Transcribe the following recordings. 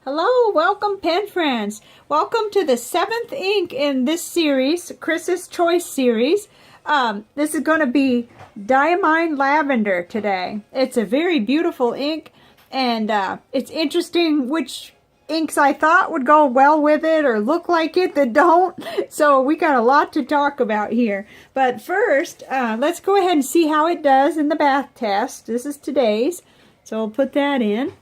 Hello, welcome pen friends. Welcome to the 7th ink in this series, Chris's Choice series. This is going to be Diamine Lavender today. It's a very beautiful ink, and it's interesting which inks I thought would go well with it or look like it that don't. So we got a lot to talk about here. But first, let's go ahead and see how it does in the bath test. This is today's, so we'll put that in.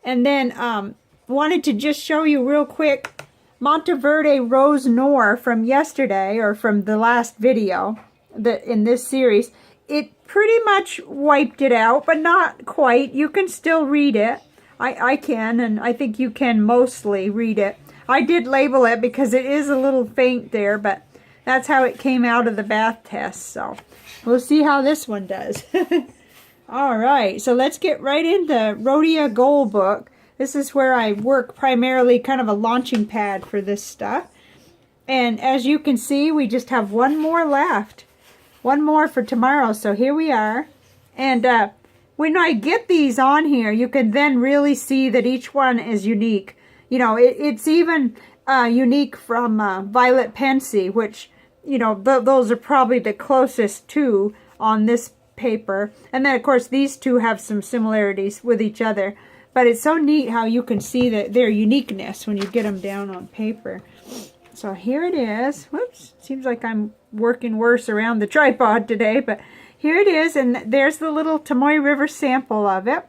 And then wanted to just show you real quick Monteverde Rose Noir from yesterday, or from the last video in this series. It pretty much wiped it out, but not quite. You can still read it. I can, and I think you can mostly read it. I did label it because it is a little faint there, but that's how it came out of the bath test. So we'll see how this one does. All right, so let's get right into Rhodia Gold Book. This is where I work primarily, kind of a launching pad for this stuff. And as you can see, we just have one more left. One more for tomorrow, so here we are. And when I get these on here, you can then really see that each one is unique. You know, it's even unique from Violet Pensy, which, you know, those are probably the closest to on this paper. And then, of course, these two have some similarities with each other. But it's so neat how you can see their uniqueness when you get them down on paper. So here it is. Whoops, seems like I'm working worse around the tripod today, but here it is, and there's the little Tomoe River sample of it,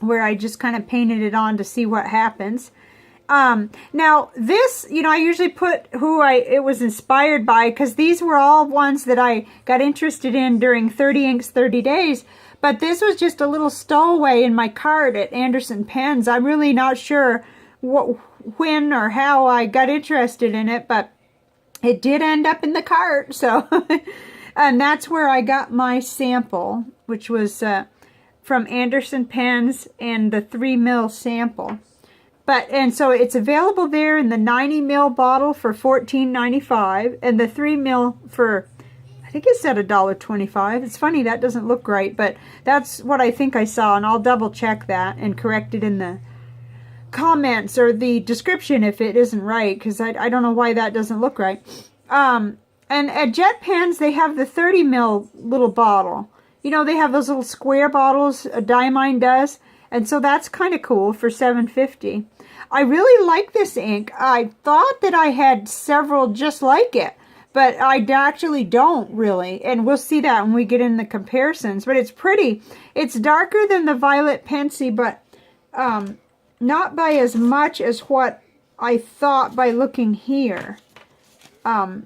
where I just kind of painted it on to see what happens. Now this, you know, I usually put who it was inspired by, because these were all ones that I got interested in during 30 Inks 30 Days. But this was just a little stowaway in my cart at Anderson Pens. I'm really not sure when or how I got interested in it, but it did end up in the cart. So, and that's where I got my sample, which was from Anderson Pens, and the 3 ml sample. And so it's available there in the 90 ml bottle for $14.95, and the 3 ml for, I think it said $1.25. It's funny, that doesn't look right, but that's what I think I saw, and I'll double check that and correct it in the comments or the description if it isn't right, because I don't know why that doesn't look right. And at Jet Pens, they have the 30 ml little bottle. You know, they have those little square bottles, Diamine does, and so that's kind of cool for $7.50. I really like this ink. I thought that I had several just like it, but I actually don't really, and we'll see that when we get in the comparisons. But it's pretty. It's darker than the Violet Pensy, but not by as much as what I thought by looking here. Oh,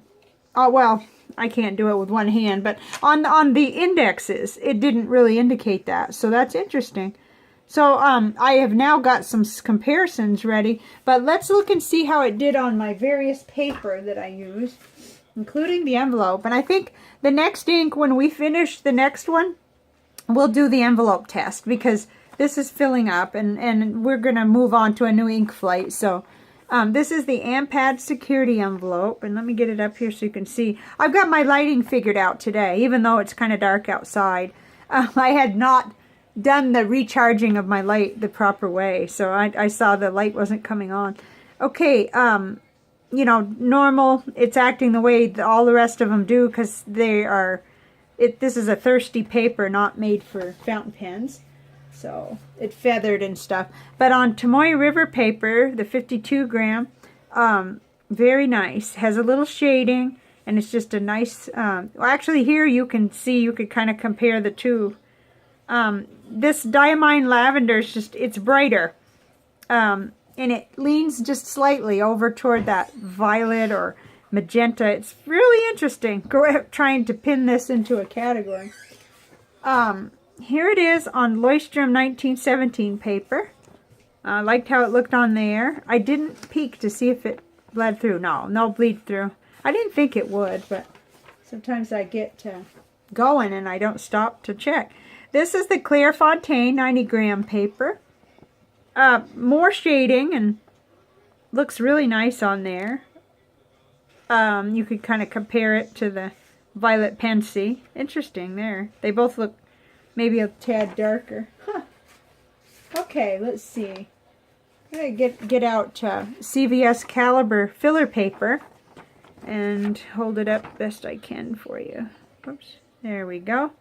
well, I can't do it with one hand, but on the indexes, it didn't really indicate that, so that's interesting. So I have now got some comparisons ready, but let's look and see how it did on my various paper that I use, including the envelope. And I think the next ink, when we finish the next one, we'll do the envelope test, because this is filling up, and we're going to move on to a new ink flight. So this is the Ampad security envelope, and let me get it up here so you can see. I've got my lighting figured out today, even though it's kind of dark outside. I had not done the recharging of my light the proper way, so I saw the light wasn't coming on. Okay, you know, normal, it's acting the way all the rest of them do, because they are, this is a thirsty paper, not made for fountain pens, so it feathered and stuff. But on Tomoe River paper, the 52 gram, very nice, has a little shading, and it's just a nice, well, actually here you can see, you could kind of compare the two. This Diamine Lavender is just, it's brighter, and it leans just slightly over toward that violet or magenta. It's really interesting trying to pin this into a category. Here it is on Leuchtturm 1917 paper. I liked how it looked on there. I didn't peek to see if it bled through. No bleed through. I didn't think it would, but sometimes I get going and I don't stop to check. This is the Clairefontaine 90 gram paper. More shading, and looks really nice on there. You could kind of compare it to the Violet Pensy. Interesting there. They both look maybe a tad darker. Huh. Okay, let's see. I'm going to get out CVS caliber filler paper and hold it up best I can for you. Oops, there we go.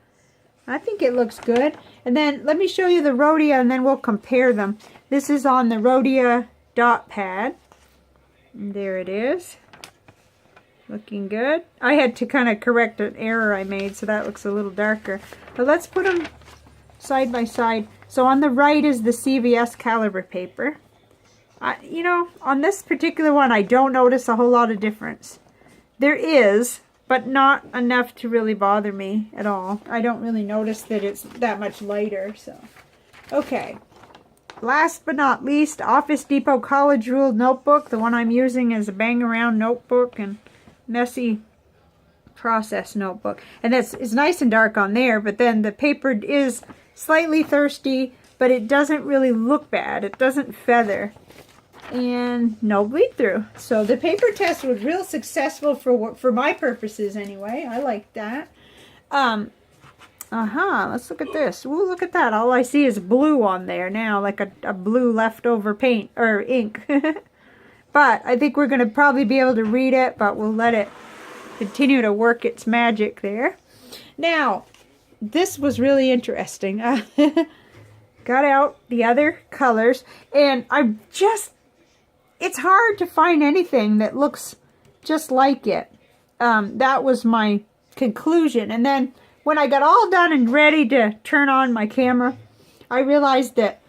I think it looks good. And then let me show you the Rhodia and then we'll compare them. This is on the Rhodia dot pad. And there it is. Looking good. I had to kind of correct an error I made, so that looks a little darker. But let's put them side by side. So on the right is the CVS caliber paper. You know, on this particular one, I don't notice a whole lot of difference. There is, but not enough to really bother me at all. I don't really notice that it's that much lighter, so. Okay. Last but not least, Office Depot College Rule Notebook. The one I'm using is a bang-around notebook and messy process notebook. And it's nice and dark on there, but then the paper is slightly thirsty, but it doesn't really look bad. It doesn't feather. And no bleed through. So the paper test was real successful for my purposes anyway. I like that. Let's look at this. Ooh, look at that. All I see is blue on there now, like a blue leftover paint or ink. But I think we're going to probably be able to read it, but we'll let it continue to work its magic there. Now, this was really interesting. Got out the other colors, and it's hard to find anything that looks just like it. That was my conclusion. And then when I got all done and ready to turn on my camera, I realized that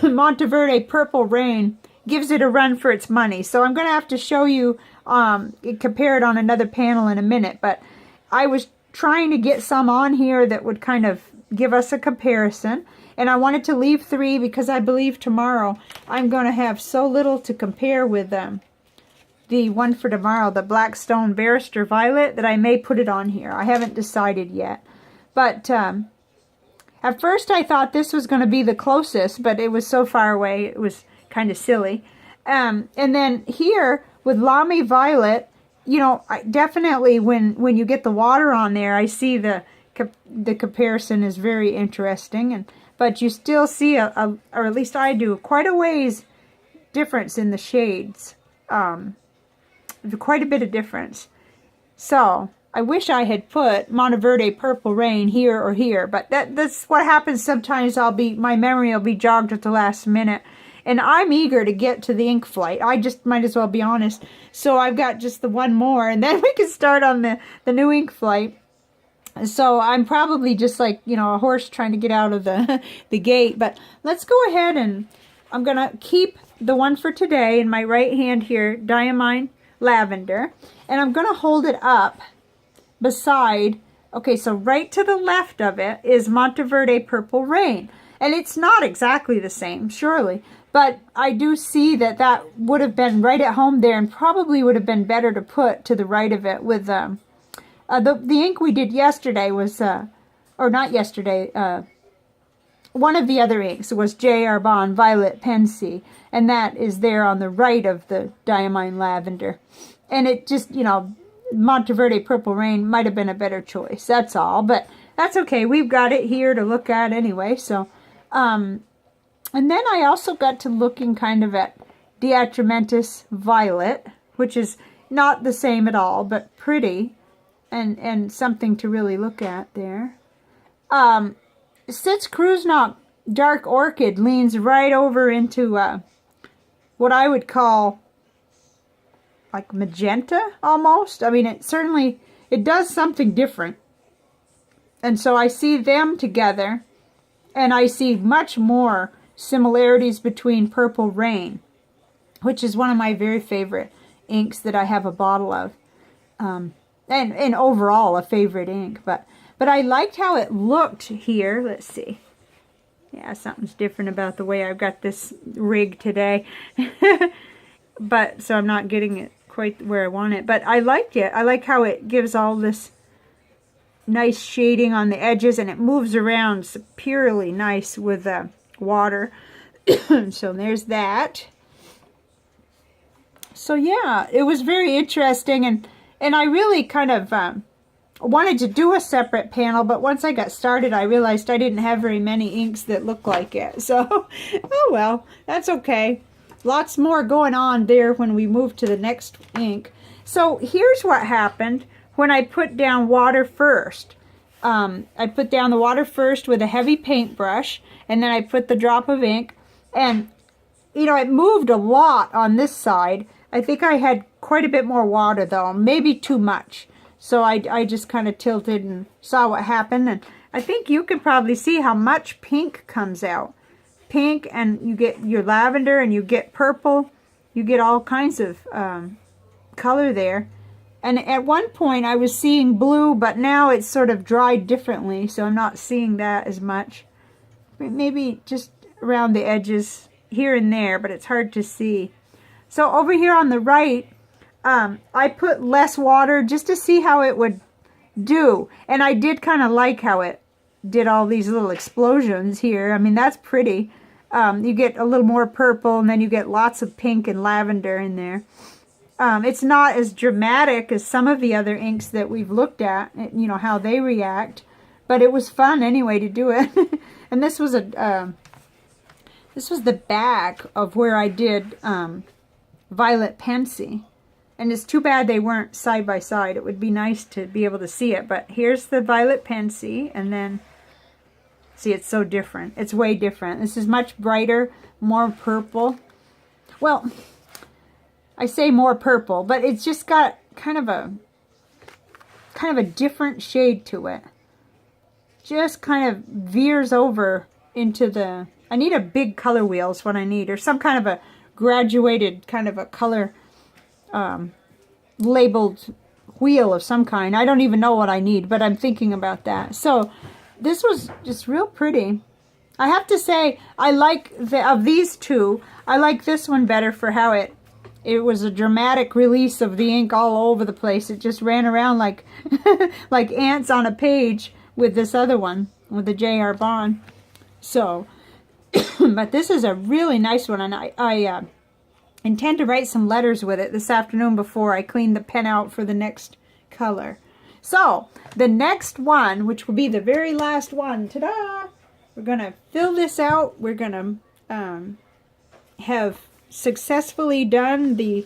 Monteverde Purple Rain gives it a run for its money. So I'm going to have to show you, compare it on another panel in a minute. But I was trying to get some on here that would kind of give us a comparison. And I wanted to leave 3 because I believe tomorrow I'm going to have so little to compare with the one for tomorrow, the Blackstone Barrister Violet, that I may put it on here. I haven't decided yet. But at first I thought this was going to be the closest, but it was so far away it was kind of silly. And then here with Lamy Violet, you know, definitely when you get the water on there, I see the comparison is very interesting. But you still see, or at least I do, quite a ways difference in the shades. Quite a bit of difference. So, I wish I had put Monteverde Purple Rain here or here. But that's what happens sometimes. My memory will be jogged at the last minute. And I'm eager to get to the ink flight. I just might as well be honest. So, I've got just the one more. And then we can start on the new ink flight. So I'm probably just like, you know, a horse trying to get out of the gate. But let's go ahead and I'm going to keep the one for today in my right hand here, Diamine Lavender. And I'm going to hold it up beside, okay, so right to the left of it is Monteverde Purple Rain. And it's not exactly the same, surely. But I do see that would have been right at home there and probably would have been better to put to the right of it with... the ink we did yesterday was, or not yesterday, one of the other inks was J. Arbonne Violet Pensy, and that is there on the right of the Diamine Lavender. And it just, you know, Monteverde Purple Rain might have been a better choice, that's all, but that's okay. We've got it here to look at anyway, so, and then I also got to looking kind of at Diatramentis Violet, which is not the same at all, but pretty. And something to really look at there. Sitz Krusnock Dark Orchid leans right over into what I would call like magenta almost. I mean, it does something different. And so I see them together, and I see much more similarities between Purple Rain, which is one of my very favorite inks that I have a bottle of. And overall a favorite ink, but I liked how it looked here. Let's see. Yeah, something's different about the way I've got this rig today. But so I'm not getting it quite where I want it, but I liked it. I like how it gives all this nice shading on the edges, and it moves around superiorly nice with water. So there's that. So yeah, it was very interesting, and I really kind of wanted to do a separate panel, but once I got started, I realized I didn't have very many inks that look like it. So, oh well, that's okay. lots more going on there when we move to the next ink. So here's what happened when I put down water first. I put down the water first with a heavy paintbrush, and then I put the drop of ink, and you know, it moved a lot on this side. I think I had quite a bit more water though, maybe too much. So I just kind of tilted and saw what happened, and I think you can probably see how much pink comes out. Pink, and you get your lavender, and you get purple. You get all kinds of color there. And at one point I was seeing blue, but now it's sort of dried differently, so I'm not seeing that as much. Maybe just around the edges here and there, but it's hard to see. So over here on the right, I put less water just to see how it would do. And I did kind of like how it did all these little explosions here. I mean, that's pretty. You get a little more purple, and then you get lots of pink and lavender in there. It's not as dramatic as some of the other inks that we've looked at, you know, how they react. But it was fun anyway to do it. And this was the back of where I did Violet Pensy. And it's too bad they weren't side by side. It would be nice to be able to see it. But here's the Violet Pensy, and then, see, it's so different. It's way different. This is much brighter, more purple. Well, I say more purple, but it's just got kind of a different shade to it. Just kind of veers over into the, I need a big color wheel is what I need, or some kind of a graduated kind of a color labeled wheel of some kind. I don't even know what I need, but I'm thinking about that. So this was just real pretty. I have to say, I like of these two, I like this one better for how it was a dramatic release of the ink all over the place. It just ran around like like ants on a page with this other one, with the J.R. Bond. So, but this is a really nice one, and I intend to write some letters with it this afternoon before I clean the pen out for the next color. So, the next one, which will be the very last one, ta-da! We're going to fill this out. We're going to have successfully done the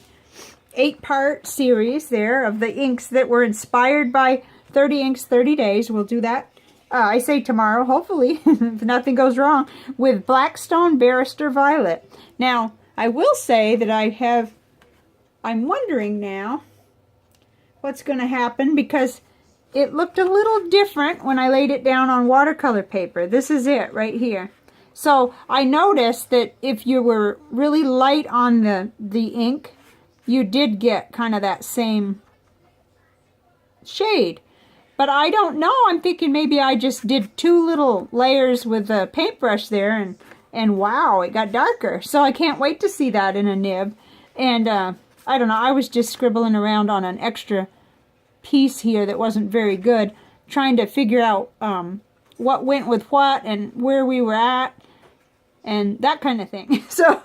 8-part series there of the inks that were inspired by 30 Inks 30 Days. We'll do that, I say tomorrow, hopefully, if nothing goes wrong, with Blackstone Barrister Violet. Now, I will say that I'm wondering now what's going to happen, because it looked a little different when I laid it down on watercolor paper. This is it right here. So I noticed that if you were really light on the ink, you did get kind of that same shade. But I don't know. I'm thinking maybe I just did 2 little layers with a paintbrush there, and wow, it got darker. So I can't wait to see that in a nib. And I don't know, I was just scribbling around on an extra piece here that wasn't very good, trying to figure out what went with what and where we were at and that kind of thing. So,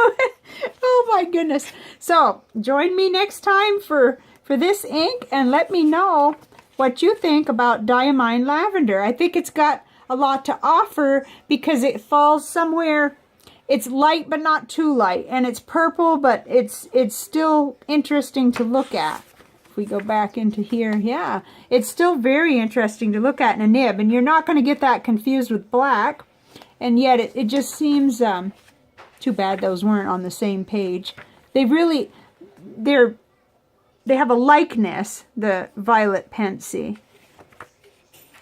oh my goodness. So, join me next time for this ink, and let me know what you think about Diamine Lavender. I think it's got a lot to offer because it falls somewhere. It's light but not too light, and it's purple, but it's still interesting to look at. If we go back into here, yeah, it's still very interesting to look at in a nib, and you're not going to get that confused with black. And yet it just seems too bad those weren't on the same page. They have a likeness, the Violet Pensy,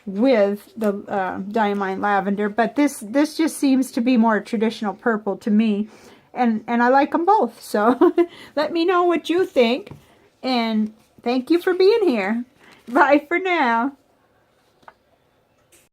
with the Diamine Lavender, but this just seems to be more traditional purple to me, and I like them both. So let me know what you think, and thank you for being here. Bye for now.